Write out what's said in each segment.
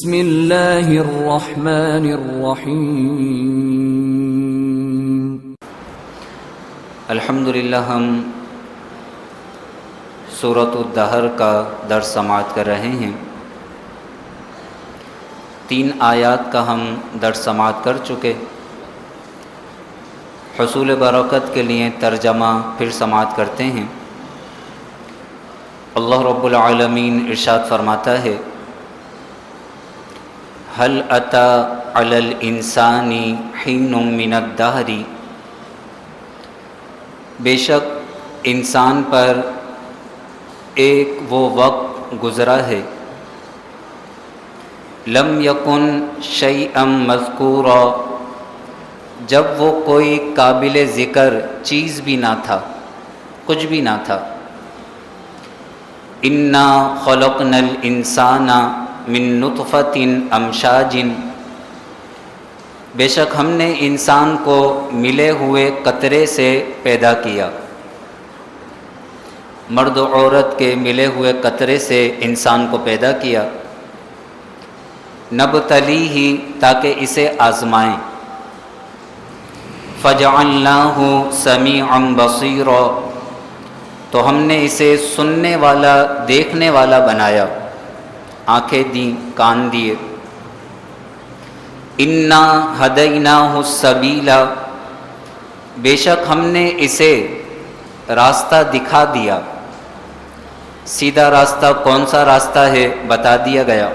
بسم اللہ الرحمن الرحیم۔ الحمدللہ ہم سورۃ الدہر کا درس سماعت کر رہے ہیں۔ 3 آیات کا ہم درس سماعت کر چکے۔ حصول برکت کے لیے ترجمہ پھر سماعت کرتے ہیں۔ اللہ رب العالمین ارشاد فرماتا ہے، هل أتى على الإنسان حين من الدهر، بے شک انسان پر ایک وہ وقت گزرا ہے، لم یکن شیئا مذکورا، جب وہ کوئی قابل ذکر چیز بھی نہ تھا، کچھ بھی نہ تھا۔ انا خلقنا الانسان من نطفۃ امشاج، بے شک ہم نے انسان کو ملے ہوئے قطرے سے پیدا کیا، مرد و عورت کے ملے ہوئے قطرے سے انسان کو پیدا کیا، نبتلیہ، تاکہ اسے آزمائیں، فجعلناہ سمیعا بصیرا، تو ہم نے اسے سننے والا، دیکھنے والا بنایا، آنکھیں دیں، کان دیے۔ انا ہدیناہ السبیل، بے شک ہم نے اسے راستہ دکھا دیا۔ سیدھا راستہ کون سا راستہ ہے بتا دیا گیا،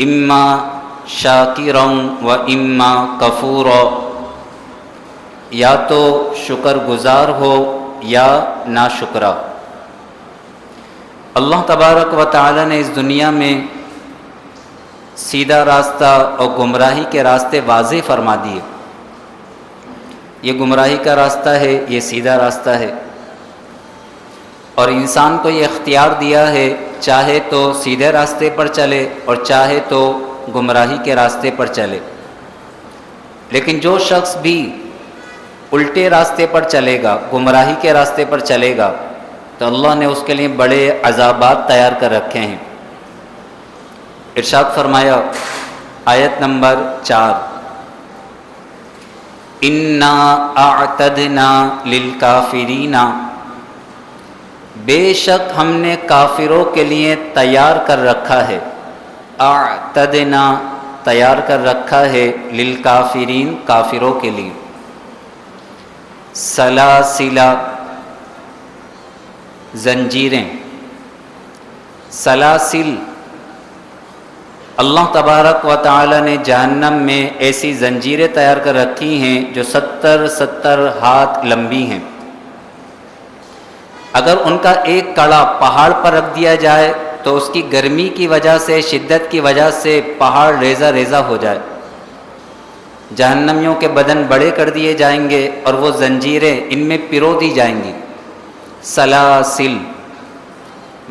اما شاکرا و اما کفورا، یا تو شکر گزار ہو یا ناشکرا۔ اللہ تبارک و تعالی نے اس دنیا میں سیدھا راستہ اور گمراہی کے راستے واضح فرما دیے۔ یہ گمراہی کا راستہ ہے، یہ سیدھا راستہ ہے، اور انسان کو یہ اختیار دیا ہے، چاہے تو سیدھے راستے پر چلے اور چاہے تو گمراہی کے راستے پر چلے۔ لیکن جو شخص بھی الٹے راستے پر چلے گا، گمراہی کے راستے پر چلے گا، تو اللہ نے اس کے لیے بڑے عذابات تیار کر رکھے ہیں۔ ارشاد فرمایا آیت نمبر 4، انا اعتدنا للکافرین، بے شک ہم نے کافروں کے لیے تیار کر رکھا ہے، اعتدنا تیار کر رکھا ہے، للکافرین کافروں کے لیے، سلاسل زنجیریں، سلاسل، اللہ تبارک و تعالی نے جہنم میں ایسی زنجیریں تیار کر رکھی ہیں جو 70 ہاتھ لمبی ہیں۔ اگر ان کا ایک کڑا پہاڑ پر رکھ دیا جائے تو اس کی گرمی کی وجہ سے، شدت کی وجہ سے پہاڑ ریزہ ریزہ ہو جائے۔ جہنمیوں کے بدن بڑے کر دیے جائیں گے اور وہ زنجیریں ان میں پرو دی جائیں گی۔ سلاسل،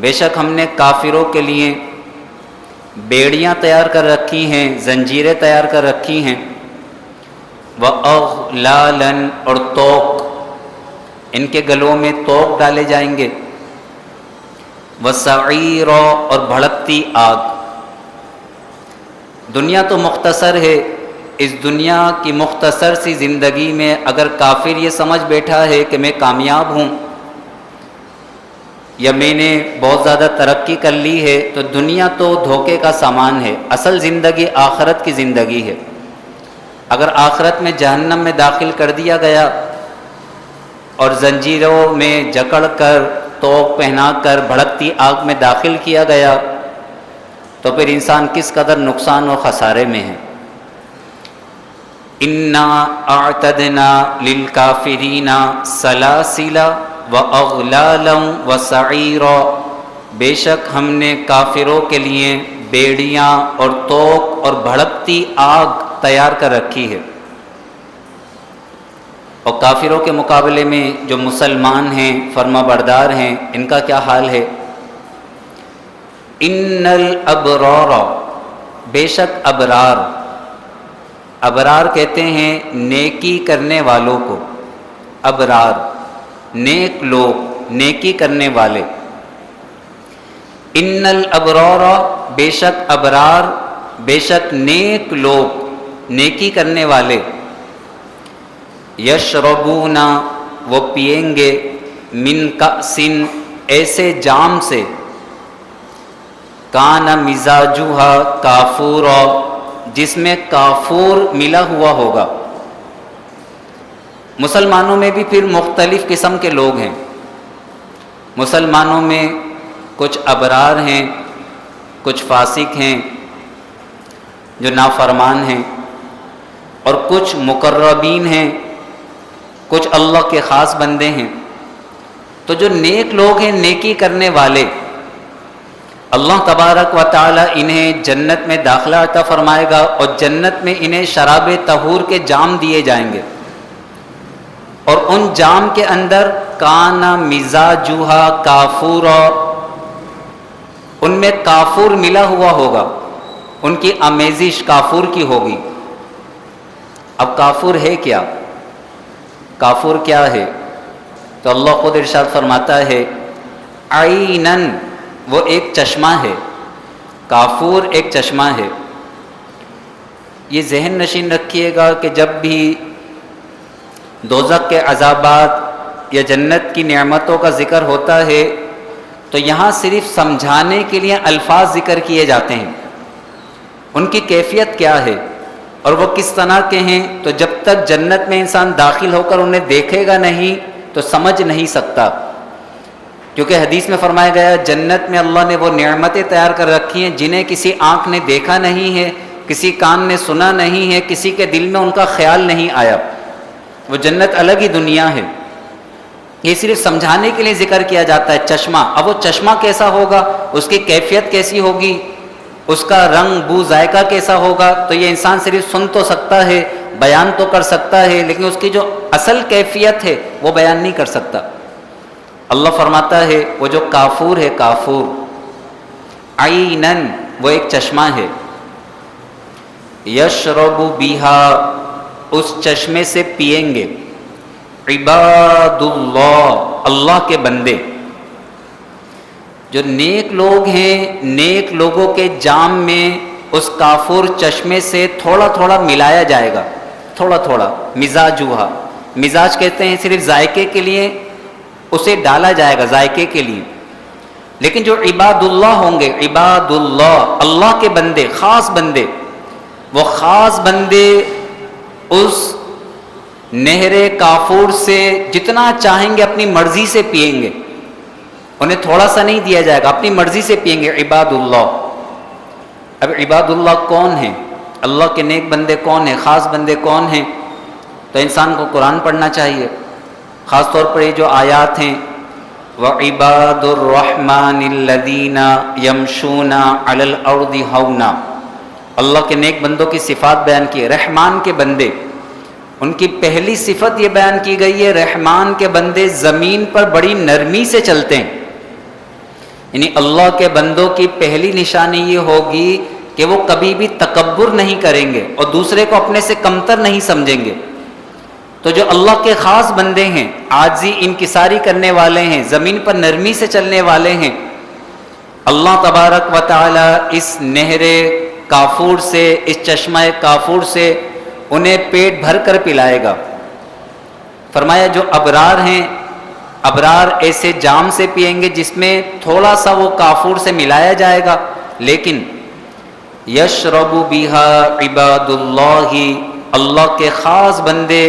بے شک ہم نے کافروں کے لیے بیڑیاں تیار کر رکھی ہیں، زنجیریں تیار کر رکھی ہیں، وَأَغْلَالًا، اور طوق، ان کے گلوں میں طوق ڈالے جائیں گے، وَسَعِيرًا، اور بھڑکتی آگ۔ دنیا تو مختصر ہے، اس دنیا کی مختصر سی زندگی میں اگر کافر یہ سمجھ بیٹھا ہے کہ میں کامیاب ہوں یا میں نے بہت زیادہ ترقی کر لی ہے، تو دنیا تو دھوکے کا سامان ہے، اصل زندگی آخرت کی زندگی ہے۔ اگر آخرت میں جہنم میں داخل کر دیا گیا اور زنجیروں میں جکڑ کر، توق پہنا کر بھڑکتی آگ میں داخل کیا گیا تو پھر انسان کس قدر نقصان و خسارے میں ہے۔ انا اعتدنا للکافرین سلاسل واغلالا وسعیرا، بے شک ہم نے کافروں کے لیے بیڑیاں اور طوق اور بھڑکتی آگ تیار کر رکھی ہے۔ اور کافروں کے مقابلے میں جو مسلمان ہیں، فرما بردار ہیں، ان کا کیا حال ہے؟ ان الابرار، بے شک ابرار، ابرار کہتے ہیں نیکی کرنے والوں کو، ابرار نیک لوگ، نیکی کرنے والے، ان الابرار، بے شک ابرار، بے شک نیک لوگ، نیکی کرنے والے، یشربون، وہ پئیں گے، من کأس، ایسے جام سے، کان مزاجھا کافورا، جس میں کافور ملا ہوا ہوگا۔ مسلمانوں میں بھی پھر مختلف قسم کے لوگ ہیں۔ مسلمانوں میں کچھ ابرار ہیں، کچھ فاسق ہیں جو نافرمان ہیں، اور کچھ مقربین ہیں، کچھ اللہ کے خاص بندے ہیں۔ تو جو نیک لوگ ہیں، نیکی کرنے والے، اللہ تبارک و تعالی انہیں جنت میں داخلہ عطا فرمائے گا، اور جنت میں انہیں شراب طہور کے جام دیے جائیں گے، اور ان جام کے اندر کان مزاجھا کافورا، ان میں کافور ملا ہوا ہوگا، ان کی آمیزش کافور کی ہوگی۔ اب کافور ہے کیا؟ کافور کیا ہے؟ تو اللہ خود ارشاد فرماتا ہے عینن، وہ ایک چشمہ ہے۔ کافور ایک چشمہ ہے۔ یہ ذہن نشین رکھیے گا کہ جب بھی دوزخ کے عذابات یا جنت کی نعمتوں کا ذکر ہوتا ہے تو یہاں صرف سمجھانے کے لیے الفاظ ذکر کیے جاتے ہیں، ان کی کیفیت کیا ہے اور وہ کس طرح کے ہیں، تو جب تک جنت میں انسان داخل ہو کر انہیں دیکھے گا نہیں تو سمجھ نہیں سکتا۔ کیونکہ حدیث میں فرمایا گیا جنت میں اللہ نے وہ نعمتیں تیار کر رکھی ہیں جنہیں کسی آنکھ نے دیکھا نہیں ہے، کسی کان نے سنا نہیں ہے، کسی کے دل میں ان کا خیال نہیں آیا۔ وہ جنت الگ ہی دنیا ہے۔ یہ صرف سمجھانے کے لیے ذکر کیا جاتا ہے چشمہ۔ اب وہ چشمہ کیسا ہوگا، اس کی کیفیت کیسی ہوگی، اس کا رنگ بو ذائقہ کیسا ہوگا، تو یہ انسان صرف سن تو سکتا ہے، بیان تو کر سکتا ہے، لیکن اس کی جو اصل کیفیت ہے وہ بیان نہیں کر سکتا۔ اللہ فرماتا ہے وہ جو کافور ہے، کافور عینن، وہ ایک چشمہ ہے، یشرب بیہا، اس چشمے سے پئیں گے، عباد اللہ، اللہ کے بندے۔ جو نیک لوگ ہیں، نیک لوگوں کے جام میں اس کافور چشمے سے تھوڑا تھوڑا ملایا جائے گا، تھوڑا تھوڑا، مزاجھا، مزاج کہتے ہیں صرف ذائقے کے لیے اسے ڈالا جائے گا، ذائقے کے لیے۔ لیکن جو عباد اللہ ہوں گے، عباد اللہ، اللہ کے بندے، خاص بندے، وہ خاص بندے اس نہر کافور سے جتنا چاہیں گے اپنی مرضی سے پئیں گے، انہیں تھوڑا سا نہیں دیا جائے گا، اپنی مرضی سے پئیں گے، عباد اللہ۔ اب عباد اللہ کون ہیں، اللہ کے نیک بندے کون ہیں، خاص بندے کون ہیں؟ تو انسان کو قرآن پڑھنا چاہیے، خاص طور پر یہ جو آیات ہیں وَعِبَادُ الرَّحْمَنِ الَّذِينَ يَمْشُونَ عَلَى الْأَرْضِ هَوْنًا، اللہ کے نیک بندوں کی صفات بیان کی ہے۔ رحمان کے بندے، ان کی پہلی صفت یہ بیان کی گئی ہے، رحمان کے بندے زمین پر بڑی نرمی سے چلتے ہیں۔ یعنی اللہ کے بندوں کی پہلی نشانی یہ ہوگی کہ وہ کبھی بھی تکبر نہیں کریں گے اور دوسرے کو اپنے سے کمتر نہیں سمجھیں گے۔ تو جو اللہ کے خاص بندے ہیں، عاجزی انکساری کرنے والے ہیں، زمین پر نرمی سے چلنے والے ہیں، اللہ تبارک و تعالی اس نہر کافور سے، اس چشمہ کافور سے انہیں پیٹ بھر کر پلائے گا۔ فرمایا جو ابرار ہیں، ابرار ایسے جام سے پئیں گے جس میں تھوڑا سا وہ کافور سے ملایا جائے گا، لیکن یشرب بہا عباد اللہ، اللہ کے خاص بندے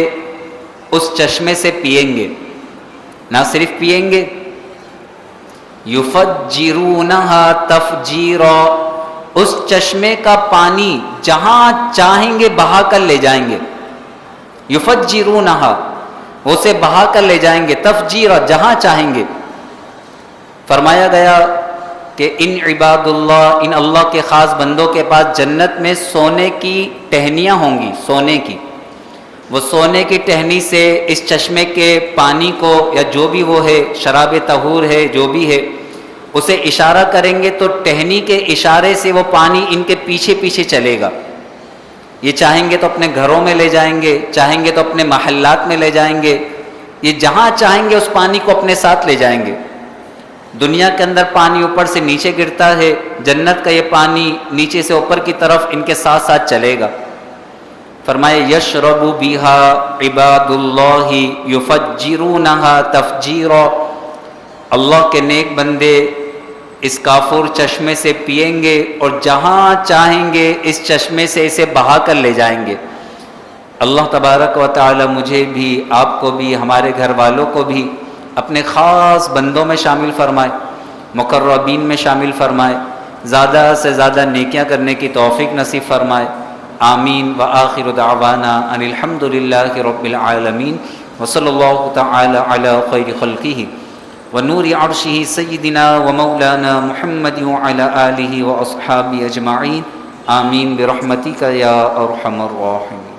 اس چشمے سے پئیں گے۔ نہ صرف پئیں گے، یفجرونہا تفجیرا، اس چشمے کا پانی جہاں چاہیں گے بہا کر لے جائیں گے۔ یفجرونہا، اسے بہا کر لے جائیں گے، تفجیرا، جہاں چاہیں گے۔ فرمایا گیا کہ ان عباد اللہ، ان اللہ کے خاص بندوں کے پاس جنت میں سونے کی ٹہنیاں ہوں گی، سونے کی۔ وہ سونے کی ٹہنی سے اس چشمے کے پانی کو، یا جو بھی وہ ہے، شراب طہور ہے، جو بھی ہے، اسے اشارہ کریں گے تو ٹہنی کے اشارے سے وہ پانی ان کے پیچھے پیچھے چلے گا۔ یہ چاہیں گے تو اپنے گھروں میں لے جائیں گے، چاہیں گے تو اپنے محلات میں لے جائیں گے، یہ جہاں چاہیں گے اس پانی کو اپنے ساتھ لے جائیں گے۔ دنیا کے اندر پانی اوپر سے نیچے گرتا ہے، جنت کا یہ پانی نیچے سے اوپر کی طرف ان کے ساتھ ساتھ چلے گا۔ فرمائے یشرب بہا عباد اللہ یفجرونہا تفجیرا، اللہ کے نیک بندے اس کافور چشمے سے پئیں گے اور جہاں چاہیں گے اس چشمے سے اسے بہا کر لے جائیں گے۔ اللہ تبارک و تعالی مجھے بھی، آپ کو بھی، ہمارے گھر والوں کو بھی اپنے خاص بندوں میں شامل فرمائے، مقربین میں شامل فرمائے، زیادہ سے زیادہ نیکیاں کرنے کی توفیق نصیب فرمائے۔ آمین۔ وآخر دعوانا ان الحمد للہ رب العالمین، وصلی اللہ تعالی علی خیر خلقہ ونور عرشہ سیدنا ومولانا محمد وعلی آلہ واصحابہ اجمعین، آمین برحمتک یا ارحم الراحمین۔